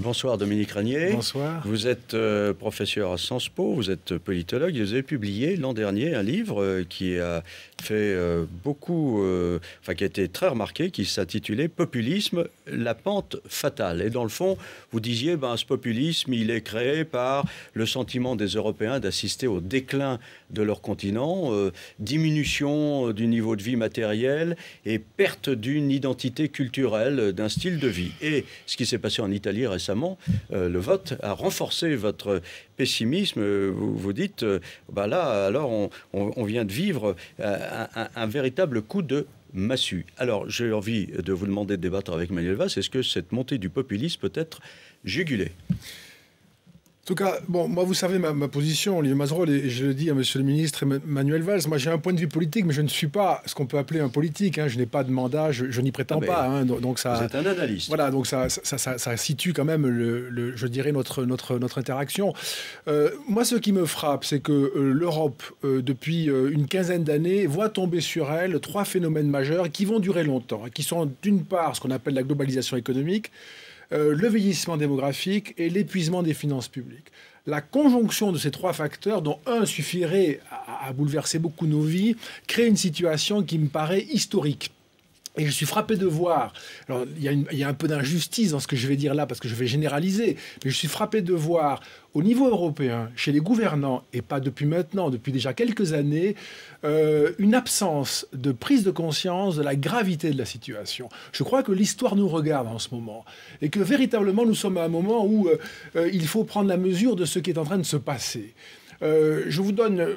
Bonsoir Dominique Régnier. Bonsoir. Vous êtes professeur à Sciences Po, vous êtes politologue et vous avez publié l'an dernier un livre qui a fait qui a été très remarqué, qui s'intitulait Populisme, la pente fatale. Et dans le fond, vous disiez, ce populisme, il est créé par le sentiment des Européens d'assister au déclin de leur continent, diminution du niveau de vie matériel et perte d'une identité culturelle, d'un style de vie. Et ce qui s'est passé en Italie récemment, le vote a renforcé votre pessimisme. Vous dites, là, alors on vient de vivre un véritable coup de massue. Alors, j'ai envie de vous demander de débattre avec Manuel Valls. Est-ce que cette montée du populisme peut être jugulée ? En tout cas, moi, vous savez ma position, Olivier Mazerolle, et je le dis à Monsieur le ministre Manuel Valls. Moi, j'ai un point de vue politique, mais je ne suis pas ce qu'on peut appeler un politique. Je n'ai pas de mandat, je n'y prétends pas. Donc ça, vous êtes un analyste. Voilà, donc ça situe quand même, je dirais, notre interaction. Moi, ce qui me frappe, c'est que l'Europe, depuis une quinzaine d'années, voit tomber sur elle 3 phénomènes majeurs qui vont durer longtemps, qui sont d'une part ce qu'on appelle la globalisation économique, le vieillissement démographique et l'épuisement des finances publiques. La conjonction de ces 3 facteurs, dont un suffirait à bouleverser beaucoup nos vies, crée une situation qui me paraît historique. Et je suis frappé de voir, alors il y a un peu d'injustice dans ce que je vais dire là, parce que je vais généraliser, mais je suis frappé de voir au niveau européen, chez les gouvernants, et pas depuis maintenant, depuis déjà quelques années, une absence de prise de conscience de la gravité de la situation. Je crois que l'histoire nous regarde en ce moment, et que véritablement nous sommes à un moment où il faut prendre la mesure de ce qui est en train de se passer. Je vous donne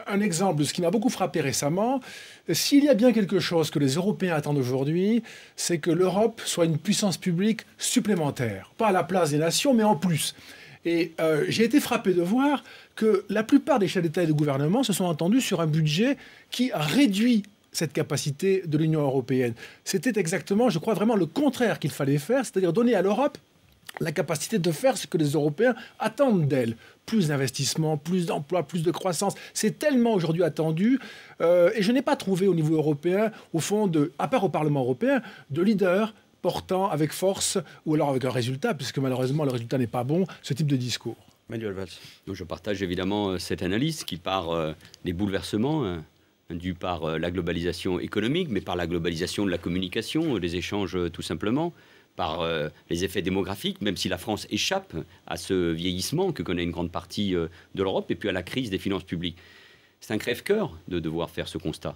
un exemple de ce qui m'a beaucoup frappé récemment. S'il y a bien quelque chose que les Européens attendent aujourd'hui, c'est que l'Europe soit une puissance publique supplémentaire. Pas à la place des nations, mais en plus. Et j'ai été frappé de voir que la plupart des chefs d'État et de gouvernement se sont entendus sur un budget qui réduit cette capacité de l'Union européenne. C'était exactement, je crois, vraiment le contraire qu'il fallait faire, c'est-à-dire donner à l'Europe la capacité de faire ce que les Européens attendent d'elle. Plus d'investissement, plus d'emplois, plus de croissance. C'est tellement aujourd'hui attendu. Et je n'ai pas trouvé au niveau européen, au fond, à part au Parlement européen, de leader portant avec force, ou alors avec un résultat, puisque malheureusement le résultat n'est pas bon, ce type de discours. Manuel Valls. Je partage évidemment cette analyse qui part des bouleversements dus par la globalisation économique, mais par la globalisation de la communication, des échanges tout simplement, par les effets démographiques, même si la France échappe à ce vieillissement que connaît une grande partie de l'Europe, et puis à la crise des finances publiques. C'est un crève-cœur de devoir faire ce constat,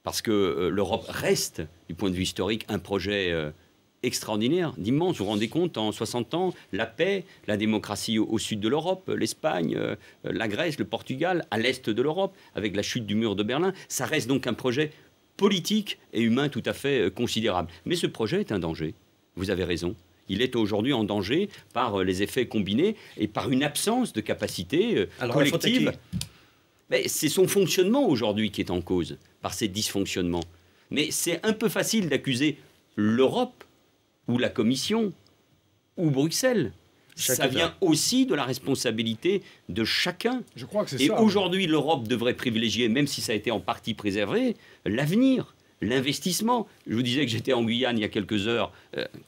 parce que l'Europe reste, du point de vue historique, un projet extraordinaire, d'immense. Vous vous rendez compte, en 60 ans, la paix, la démocratie au sud de l'Europe, l'Espagne, la Grèce, le Portugal, à l'est de l'Europe, avec la chute du mur de Berlin, ça reste donc un projet politique et humain tout à fait considérable. Mais ce projet est un danger. Vous avez raison. Il est aujourd'hui en danger par les effets combinés et par une absence de capacité collective. C'est son fonctionnement aujourd'hui qui est en cause, par ces dysfonctionnements. Mais c'est un peu facile d'accuser l'Europe, ou la Commission, ou Bruxelles. Ça vient aussi de la responsabilité de chacun. Je crois que c'est ça. Et aujourd'hui, l'Europe devrait privilégier, même si ça a été en partie préservé, l'avenir. L'investissement. Je vous disais que j'étais en Guyane il y a quelques heures,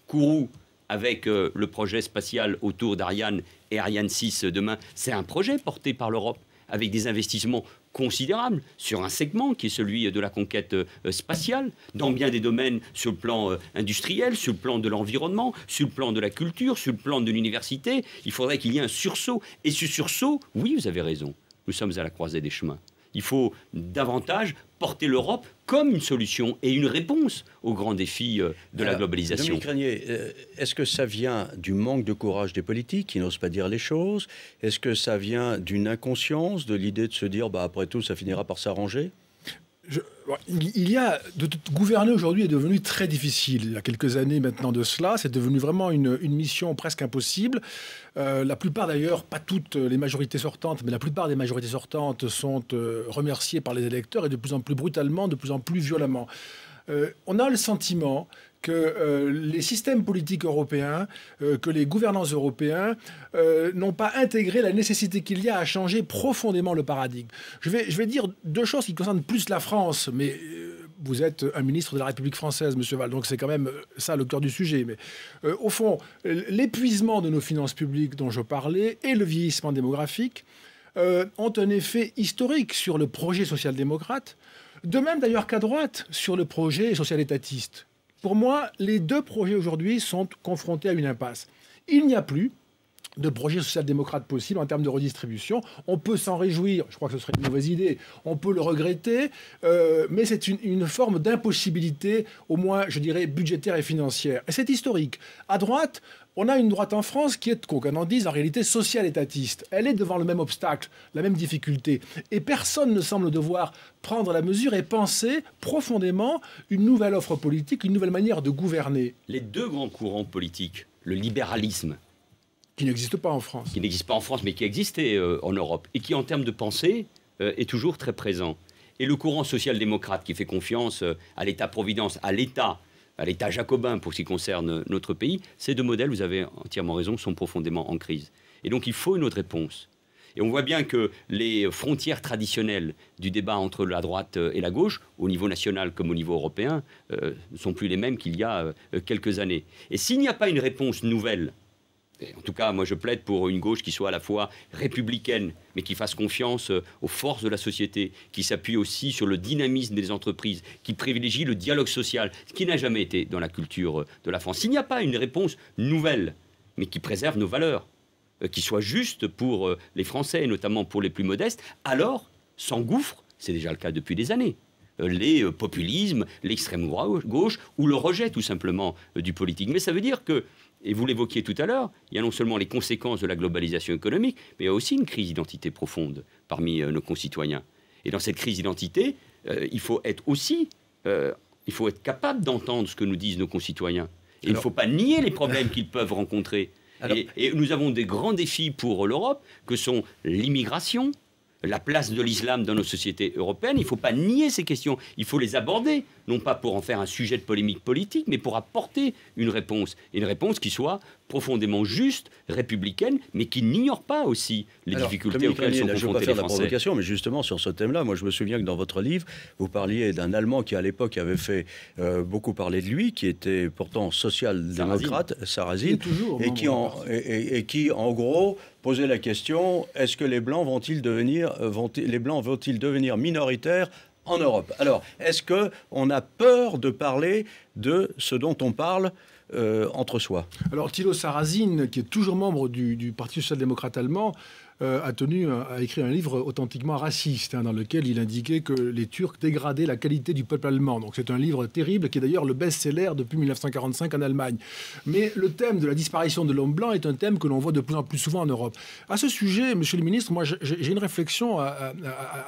Kourou, avec le projet spatial autour d'Ariane et Ariane 6 demain. C'est un projet porté par l'Europe, avec des investissements considérables sur un segment qui est celui de la conquête spatiale, dans bien des domaines sur le plan industriel, sur le plan de l'environnement, sur le plan de la culture, sur le plan de l'université. Il faudrait qu'il y ait un sursaut. Et ce sursaut, oui, vous avez raison, nous sommes à la croisée des chemins. Il faut davantage porter l'Europe comme une solution et une réponse aux grands défis de la globalisation. Dominique Régnier, est-ce que ça vient du manque de courage des politiques qui n'osent pas dire les choses? Est-ce que ça vient d'une inconscience, de l'idée de se dire après tout, ça finira par s'arranger? Gouverner aujourd'hui est devenu très difficile. Il y a quelques années maintenant de cela, c'est devenu vraiment une mission presque impossible. La plupart d'ailleurs, pas toutes les majorités sortantes, mais la plupart des majorités sortantes sont remerciées par les électeurs et de plus en plus brutalement, de plus en plus violemment. On a le sentiment que les systèmes politiques européens, que les gouvernants européens n'ont pas intégré la nécessité qu'il y a à changer profondément le paradigme. Je vais dire 2 choses qui concernent plus la France, mais vous êtes un ministre de la République française, monsieur Valls, donc c'est quand même ça le cœur du sujet. Mais au fond, l'épuisement de nos finances publiques dont je parlais et le vieillissement démographique ont un effet historique sur le projet social-démocrate, de même d'ailleurs qu'à droite sur le projet social-étatiste. Pour moi, les deux projets aujourd'hui sont confrontés à une impasse. Il n'y a plus de projet social-démocrate possible en termes de redistribution. On peut s'en réjouir, je crois que ce serait une mauvaise idée, on peut le regretter, mais c'est une forme d'impossibilité, au moins, je dirais, budgétaire et financière. Et c'est historique. À droite, on a une droite en France qui est, qu'aucun en dise, en réalité social-étatiste. Elle est devant le même obstacle, la même difficulté. Et personne ne semble devoir prendre la mesure et penser profondément une nouvelle offre politique, une nouvelle manière de gouverner. Les deux grands courants politiques, le libéralisme, qui n'existe pas en France. Qui n'existe pas en France, mais qui existait en Europe, et qui, en termes de pensée, est toujours très présent. Et le courant social-démocrate qui fait confiance à l'État-providence, à l'État jacobin pour ce qui concerne notre pays, ces deux modèles, vous avez entièrement raison, sont profondément en crise. Et donc il faut une autre réponse. Et on voit bien que les frontières traditionnelles du débat entre la droite et la gauche, au niveau national comme au niveau européen, ne sont plus les mêmes qu'il y a quelques années. Et s'il n'y a pas une réponse nouvelle, en tout cas, moi je plaide pour une gauche qui soit à la fois républicaine, mais qui fasse confiance aux forces de la société, qui s'appuie aussi sur le dynamisme des entreprises, qui privilégie le dialogue social, ce qui n'a jamais été dans la culture de la France. S'il n'y a pas une réponse nouvelle, mais qui préserve nos valeurs, qui soit juste pour les Français, et notamment pour les plus modestes, alors s'engouffre, c'est déjà le cas depuis des années, les populismes, l'extrême gauche, ou le rejet tout simplement du politique. Mais ça veut dire que, et vous l'évoquiez tout à l'heure, il y a non seulement les conséquences de la globalisation économique, mais il y a aussi une crise d'identité profonde parmi nos concitoyens. Et dans cette crise d'identité, il faut être capable d'entendre ce que nous disent nos concitoyens. Et il ne faut pas nier les problèmes qu'ils peuvent rencontrer. Et nous avons des grands défis pour l'Europe, que sont l'immigration, la place de l'islam dans nos sociétés européennes. Il ne faut pas nier ces questions, il faut les aborder, non pas pour en faire un sujet de polémique politique, mais pour apporter une réponse qui soit profondément juste, républicaine, mais qui n'ignore pas aussi les difficultés auxquelles sont confrontés les Français. Je ne veux pas faire de la provocation, mais justement sur ce thème-là, moi je me souviens que dans votre livre, vous parliez d'un Allemand qui à l'époque avait fait beaucoup parler de lui, qui était pourtant social-démocrate, Sarrazin, et qui en gros posait la question, est-ce que les Blancs vont-ils devenir minoritaires en Europe? Alors, est-ce qu'on a peur de parler de ce dont on parle entre soi? Alors, Thilo Sarrazin, qui est toujours membre du Parti social-démocrate allemand, a écrit un livre authentiquement raciste, dans lequel il indiquait que les Turcs dégradaient la qualité du peuple allemand. Donc c'est un livre terrible, qui est d'ailleurs le best-seller depuis 1945 en Allemagne. Mais le thème de la disparition de l'homme blanc est un thème que l'on voit de plus en plus souvent en Europe. À ce sujet, monsieur le ministre, moi j'ai une réflexion à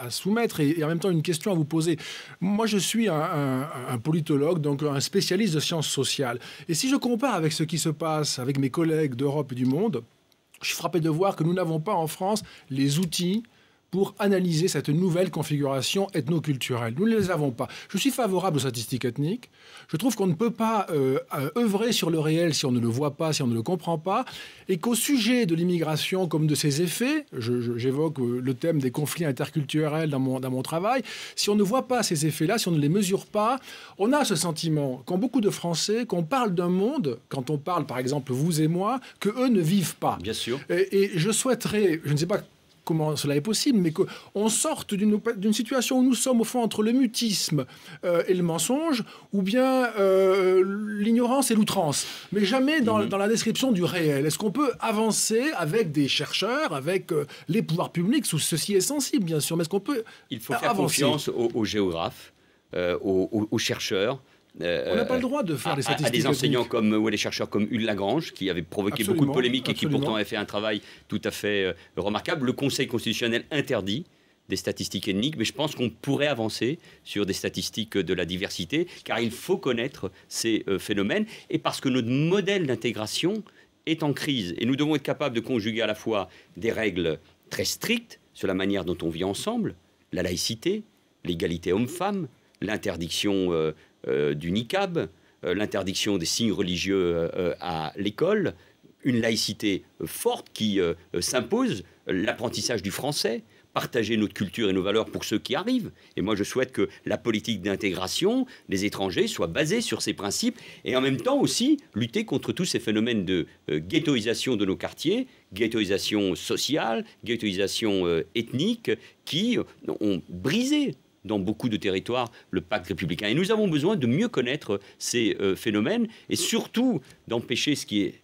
soumettre et en même temps une question à vous poser. Moi je suis un politologue, donc un spécialiste de sciences sociales. Et si je compare avec ce qui se passe avec mes collègues d'Europe et du monde, je suis frappé de voir que nous n'avons pas en France les outils pour analyser cette nouvelle configuration ethno-culturelle. Nous ne les avons pas. Je suis favorable aux statistiques ethniques. Je trouve qu'on ne peut pas œuvrer sur le réel si on ne le voit pas, si on ne le comprend pas, et qu'au sujet de l'immigration comme de ses effets, j'évoque le thème des conflits interculturels dans mon travail, si on ne voit pas ces effets-là, si on ne les mesure pas, on a ce sentiment qu'en beaucoup de Français, qu'on parle d'un monde, quand on parle par exemple vous et moi, que eux ne vivent pas. Bien sûr. Et je souhaiterais, je ne sais pas comment cela est possible, mais qu'on sorte d'une situation où nous sommes au fond entre le mutisme et le mensonge, ou bien l'ignorance et l'outrance, mais jamais dans la description du réel. Est-ce qu'on peut avancer avec des chercheurs, avec les pouvoirs publics, ceci est sensible bien sûr, mais est-ce qu'on peut Il faut faire confiance aux géographes, aux chercheurs. On n'a pas le droit de faire des statistiques. À des enseignants ou à des chercheurs comme Hugues Lagrange, qui avaient provoqué beaucoup de polémiques et qui pourtant avaient fait un travail tout à fait remarquable. Le Conseil constitutionnel interdit des statistiques ethniques, mais je pense qu'on pourrait avancer sur des statistiques de la diversité, car il faut connaître ces phénomènes, et parce que notre modèle d'intégration est en crise. Et nous devons être capables de conjuguer à la fois des règles très strictes sur la manière dont on vit ensemble, la laïcité, l'égalité homme-femme, l'interdiction du niqab, l'interdiction des signes religieux à l'école, une laïcité forte qui s'impose, l'apprentissage du français, partager notre culture et nos valeurs pour ceux qui arrivent. Et moi, je souhaite que la politique d'intégration des étrangers soit basée sur ces principes et en même temps aussi lutter contre tous ces phénomènes de ghettoisation de nos quartiers, ghettoisation sociale, ghettoisation ethnique, qui ont brisé dans beaucoup de territoires le pacte républicain. Et nous avons besoin de mieux connaître ces phénomènes et surtout d'empêcher ce qui est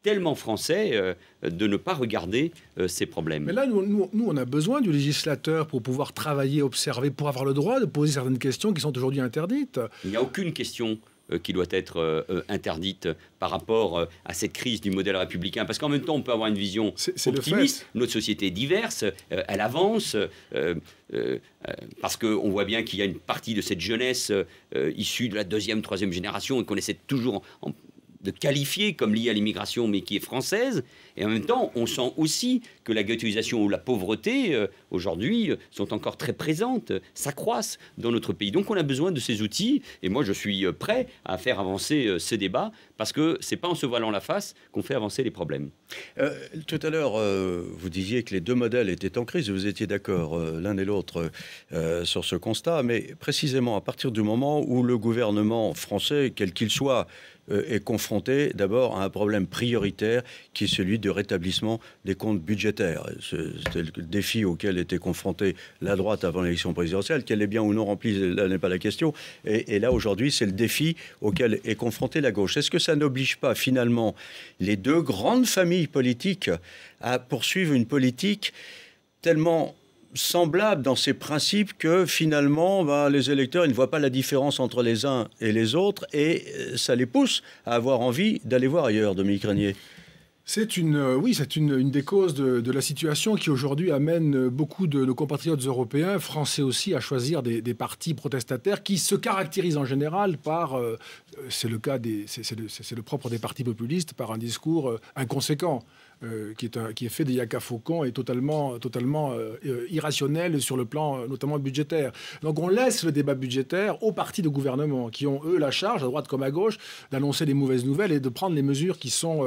tellement français de ne pas regarder ces problèmes. Mais là, nous, on a besoin du législateur pour pouvoir travailler, observer, pour avoir le droit de poser certaines questions qui sont aujourd'hui interdites. Il n'y a aucune question qui doit être interdite par rapport à cette crise du modèle républicain. Parce qu'en même temps, on peut avoir une vision optimiste. Notre société est diverse, elle avance, parce qu'on voit bien qu'il y a une partie de cette jeunesse issue de la deuxième, troisième génération et qu'on essaie toujours de qualifier comme liée à l'immigration, mais qui est française. Et en même temps, on sent aussi que la ghettoisation ou la pauvreté, aujourd'hui, sont encore très présentes, s'accroissent dans notre pays. Donc on a besoin de ces outils. Et moi, je suis prêt à faire avancer ce débat, parce que ce n'est pas en se voilant la face qu'on fait avancer les problèmes. Tout à l'heure, vous disiez que les deux modèles étaient en crise. Vous étiez d'accord l'un et l'autre sur ce constat. Mais précisément, à partir du moment où le gouvernement français, quel qu'il soit, est confronté d'abord à un problème prioritaire qui est celui de rétablissement des comptes budgétaires. C'était le défi auquel était confrontée la droite avant l'élection présidentielle. Qu'elle est bien ou non remplie, là n'est pas la question. Et là, aujourd'hui, c'est le défi auquel est confrontée la gauche. Est-ce que ça n'oblige pas finalement les deux grandes familles politiques à poursuivre une politique tellement semblable dans ses principes que finalement les électeurs ils ne voient pas la différence entre les uns et les autres et ça les pousse à avoir envie d'aller voir ailleurs, Dominique Régnier? C'est une des causes de la situation qui aujourd'hui amène beaucoup de nos compatriotes européens, français aussi, à choisir des partis protestataires qui se caractérisent en général par, c'est le propre des partis populistes, par un discours inconséquent. Qui est fait des yaka faucons et totalement irrationnel sur le plan notamment budgétaire. Donc on laisse le débat budgétaire aux partis de gouvernement qui ont, eux, la charge, à droite comme à gauche, d'annoncer les mauvaises nouvelles et de prendre les mesures qui sont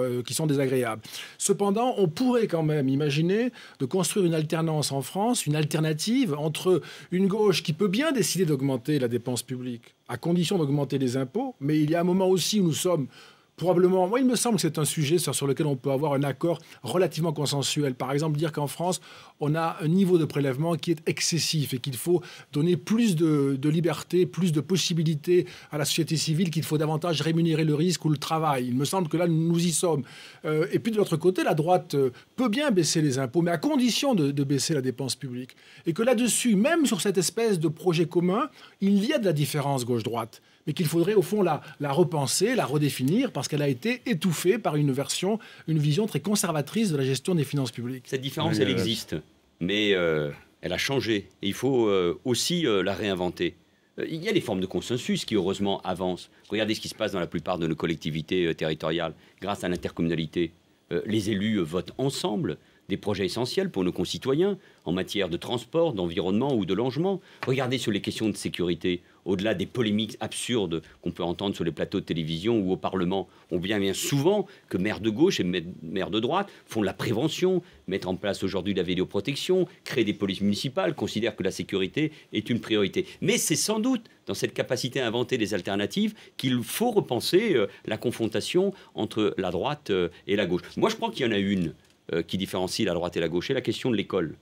désagréables. Cependant, on pourrait quand même imaginer de construire une alternance en France, une alternative entre une gauche qui peut bien décider d'augmenter la dépense publique, à condition d'augmenter les impôts, mais il y a un moment aussi où nous sommes probablement, moi il me semble que c'est un sujet sur lequel on peut avoir un accord relativement consensuel. Par exemple, dire qu'en France, on a un niveau de prélèvement qui est excessif et qu'il faut donner plus de liberté, plus de possibilités à la société civile, qu'il faut davantage rémunérer le risque ou le travail. Il me semble que là, nous y sommes. Et puis de l'autre côté, la droite peut bien baisser les impôts, mais à condition de baisser la dépense publique. Et que là-dessus, même sur cette espèce de projet commun, il y a de la différence gauche-droite, mais qu'il faudrait au fond la repenser, la redéfinir, parce qu'elle a été étouffée par une vision très conservatrice de la gestion des finances publiques. Cette différence, elle existe, mais elle a changé. Et il faut aussi la réinventer. Il y a des formes de consensus qui, heureusement, avancent. Regardez ce qui se passe dans la plupart de nos collectivités territoriales. Grâce à l'intercommunalité, les élus votent ensemble des projets essentiels pour nos concitoyens en matière de transport, d'environnement ou de logement. Regardez sur les questions de sécurité, au-delà des polémiques absurdes qu'on peut entendre sur les plateaux de télévision ou au Parlement. On voit bien souvent que maires de gauche et maires de droite font de la prévention, mettent en place aujourd'hui la vidéoprotection, créent des polices municipales, considèrent que la sécurité est une priorité. Mais c'est sans doute dans cette capacité à inventer des alternatives qu'il faut repenser la confrontation entre la droite et la gauche. Moi, je crois qu'il y en a une qui différencie la droite et la gauche, c'est la question de l'école,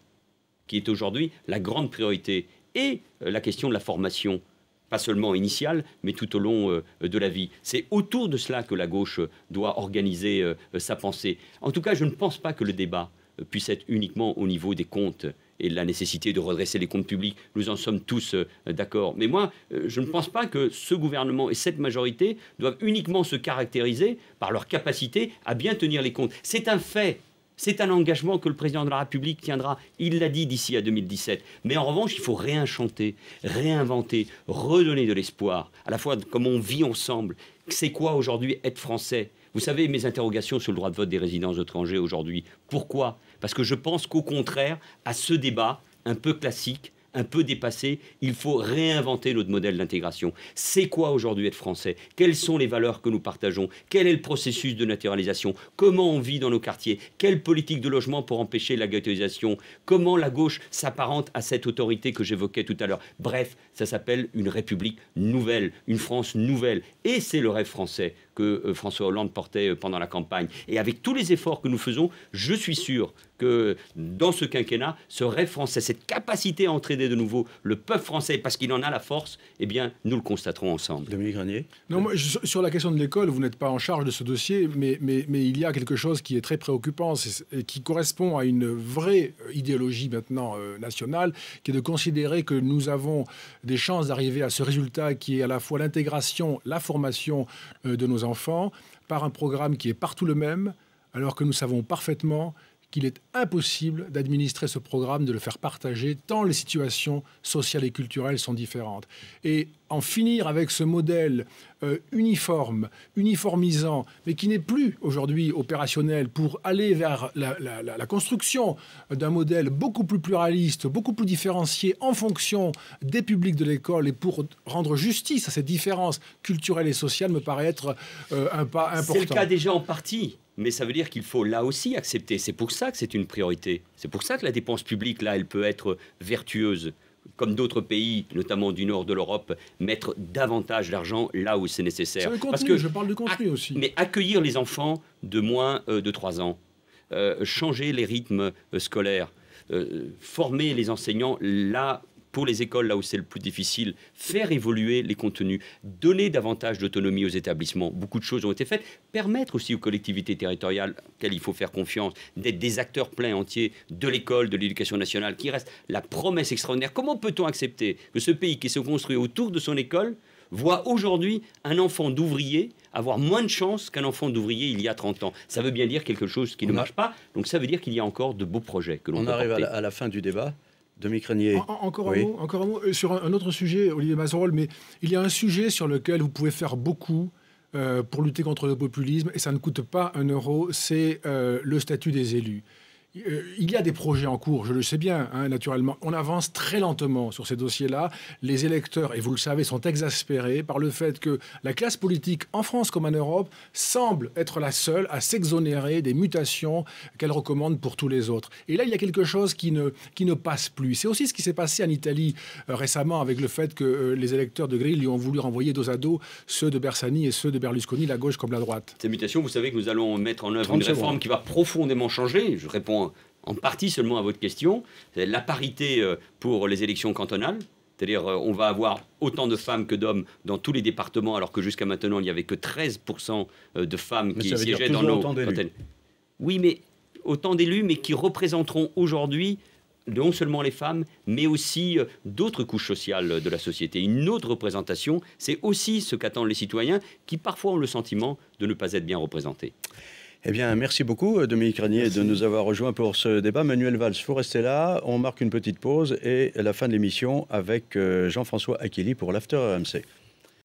qui est aujourd'hui la grande priorité, et la question de la formation, pas seulement initiale, mais tout au long de la vie. C'est autour de cela que la gauche doit organiser sa pensée. En tout cas, je ne pense pas que le débat puisse être uniquement au niveau des comptes et de la nécessité de redresser les comptes publics. Nous en sommes tous d'accord. Mais moi, je ne pense pas que ce gouvernement et cette majorité doivent uniquement se caractériser par leur capacité à bien tenir les comptes. C'est un fait. C'est un engagement que le président de la République tiendra. Il l'a dit d'ici à 2017. Mais en revanche, il faut réenchanter, réinventer, redonner de l'espoir. À la fois, comme on vit ensemble. C'est quoi aujourd'hui être français? Vous savez, mes interrogations sur le droit de vote des résidents étrangers aujourd'hui. Pourquoi? Parce que je pense qu'au contraire, à ce débat un peu classique, un peu dépassé. Il faut réinventer notre modèle d'intégration. C'est quoi aujourd'hui être français? Quelles sont les valeurs que nous partageons? Quel est le processus de naturalisation? Comment on vit dans nos quartiers? Quelle politique de logement pour empêcher la ghettoisation? Comment la gauche s'apparente à cette autorité que j'évoquais tout à l'heure? Bref, ça s'appelle une République nouvelle, une France nouvelle. Et c'est le rêve français que François Hollande portait pendant la campagne. Et avec tous les efforts que nous faisons, je suis sûr que dans ce quinquennat, ce rêve français, cette capacité à entraîner de nouveau le peuple français, parce qu'il en a la force, eh bien, nous le constaterons ensemble. Dominique Granier. Non, moi, sur la question de l'école, vous n'êtes pas en charge de ce dossier, mais il y a quelque chose qui est très préoccupant et qui correspond à une vraie idéologie maintenant nationale, qui est de considérer que nous avons des chances d'arriver à ce résultat qui est à la fois l'intégration, la formation de nos enfants, par un programme qui est partout le même, alors que nous savons parfaitement qu'il est impossible d'administrer ce programme, de le faire partager, tant les situations sociales et culturelles sont différentes. Et en finir avec ce modèle uniformisant, mais qui n'est plus aujourd'hui opérationnel, pour aller vers la construction d'un modèle beaucoup plus pluraliste, beaucoup plus différencié en fonction des publics de l'école, et pour rendre justice à ces différences culturelles et sociales, me paraît être un pas important. C'est le cas déjà en partie. Mais ça veut dire qu'il faut là aussi accepter. C'est pour ça que c'est une priorité. C'est pour ça que la dépense publique, là, elle peut être vertueuse. Comme d'autres pays, notamment du nord de l'Europe, mettre davantage d'argent là où c'est nécessaire. C'est le contenu, parce que, je parle du contenu aussi. Mais accueillir les enfants de moins de 3 ans, changer les rythmes scolaires, former les enseignants là pour les écoles, là où c'est le plus difficile, faire évoluer les contenus, donner davantage d'autonomie aux établissements. Beaucoup de choses ont été faites. Permettre aussi aux collectivités territoriales, auxquelles il faut faire confiance, d'être des acteurs pleins entiers de l'école, de l'éducation nationale, qui reste la promesse extraordinaire. Comment peut-on accepter que ce pays qui se construit autour de son école voit aujourd'hui un enfant d'ouvrier avoir moins de chances qu'un enfant d'ouvrier il y a 30 ans? Ça veut bien dire quelque chose qui ne marche pas. Donc ça veut dire qu'il y a encore de beaux projets que l'on peut porter. On arrive à la fin du débat. Dominique Granier. Encore oui. un mot sur un autre sujet, Olivier Mazerolles, mais il y a un sujet sur lequel vous pouvez faire beaucoup pour lutter contre le populisme, et ça ne coûte pas un euro, c'est le statut des élus. Il y a des projets en cours, je le sais bien, hein, naturellement. On avance très lentement sur ces dossiers-là. Les électeurs, et vous le savez, sont exaspérés par le fait que la classe politique, en France comme en Europe, semble être la seule à s'exonérer des mutations qu'elle recommande pour tous les autres. Et là, il y a quelque chose qui ne passe plus. C'est aussi ce qui s'est passé en Italie récemment, avec le fait que les électeurs de Grilli ont voulu renvoyer dos à dos ceux de Bersani et ceux de Berlusconi, la gauche comme la droite. Ces mutations, vous savez que nous allons mettre en œuvre une réforme qui va profondément changer. Je réponds en partie seulement à votre question. C'est la parité pour les élections cantonales. C'est-à-dire on va avoir autant de femmes que d'hommes dans tous les départements, alors que jusqu'à maintenant, il n'y avait que 13% de femmes qui siégeaient dans nos cantonales. Oui, mais autant d'élus, mais qui représenteront aujourd'hui non seulement les femmes, mais aussi d'autres couches sociales de la société. Une autre représentation, c'est aussi ce qu'attendent les citoyens, qui parfois ont le sentiment de ne pas être bien représentés. Eh bien, merci beaucoup, Dominique Granier, de nous avoir rejoints pour ce débat. Manuel Valls, il faut rester là. On marque une petite pause et la fin de l'émission avec Jean-François Aquili pour l'After RMC.